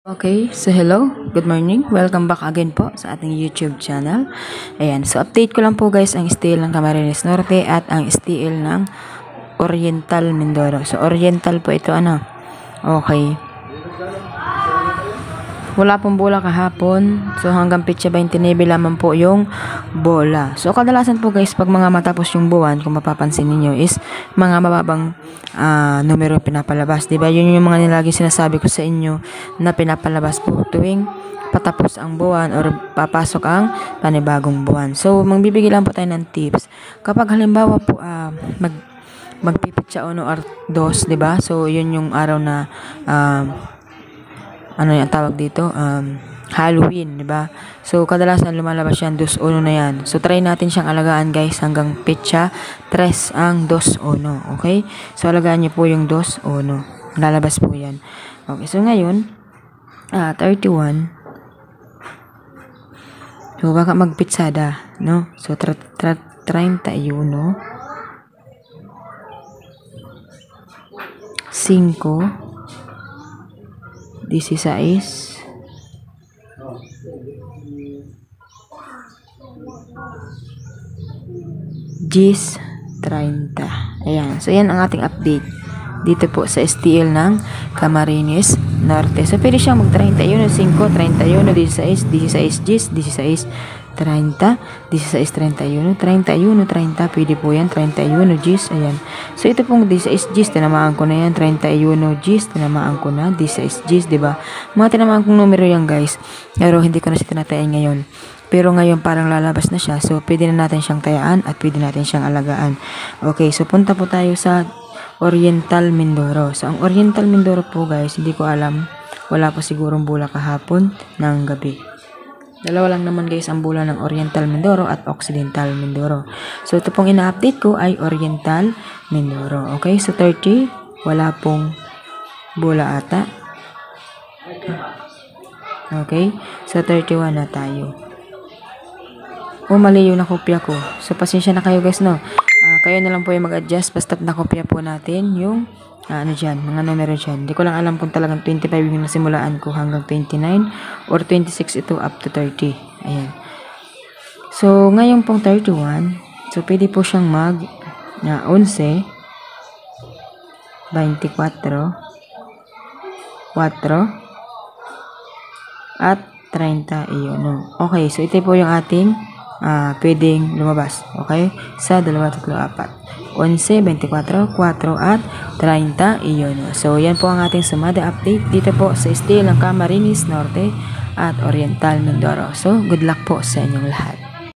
Okay, so hello, good morning, welcome back again po sa ating YouTube channel. Ayan, so update ko lang po guys ang STL ng Camarines Norte at ang STL ng Oriental Mindoro. So Oriental po ito okay. Wala pong bola kahapon. So hanggang pitsa 29 lamang po yung bola. So kadalasan po guys pag mga matapos yung buwan, kung mapapansin niyo is mga mababang numero pinapalabas. Diba? Yun yung mga nilagi sinasabi ko sa inyo na pinapalabas po tuwing patapos ang buwan or papasok ang panibagong buwan. So magbibigay lang po tayo ng tips. Kapag halimbawa po magpipitsa 1 or 2, diba? So yun yung araw na ano yung tawag dito? Halloween, di ba? So, kadalasan lumalabas yan, 2-1 na yan. So, try natin siyang alagaan, guys, hanggang pitsa 3 ang 2-1, okay? So, alagaan niyo po yung 2-1. Lalabas po yan. Okay, so ngayon, 31. So, baka magpitsada, no? So, 31. 5. 16 Gis 30. Ayan. So, yan ang ating update dito po sa STL ng Camarines Norte. So, pwede siyang mag-31, 5, 31, 16, 16 Gis, 16, 30, 16, 31, 31, 30, pwede po yan, 31 Gis, ayan. So, ito pong 16 Gis, tinamaan ko na yan, 31 Gis, tinamaan ko na, 16 Gis, diba? Mga tinamaan kong numero yan, guys, pero hindi ko na siya tinatayin ngayon. Pero ngayon parang lalabas na siya, so pwede na natin siyang tayaan at pwede natin siyang alagaan. Okay, so punta po tayo sa Oriental Mindoro. So, ang Oriental Mindoro po, guys, hindi ko alam, wala po sigurong bula kahapon ng gabi. Dalawa lang naman guys ang bula ng Oriental Mindoro at Occidental Mindoro. So ito pong ina-update ko ay Oriental Mindoro. Okay, so 30, wala pong bula ata. Okay, so 31 na tayo. Mali yung nakopya ko. So pasensya na kayo guys, no. Kayo na lang po yung mag-adjust basta't nakopya po natin yung mga numero dyan. Hindi ko lang alam kung talagang 25 yung nasimulaan ko hanggang 29 or 26 ito up to 30. Ayan. So, ngayon pong 31, so pwede po siyang 11, 24, 4, at 30. Iyon. Okay, so ito po yung ating pwedeng lumabas. Okay? Sa 2, 3, 4. 11, 24, 4, at 30. Iyon. So, yan po ang ating sumada update dito po sa STL ng Camarines Norte at Oriental Mindoro. So, good luck po sa inyong lahat.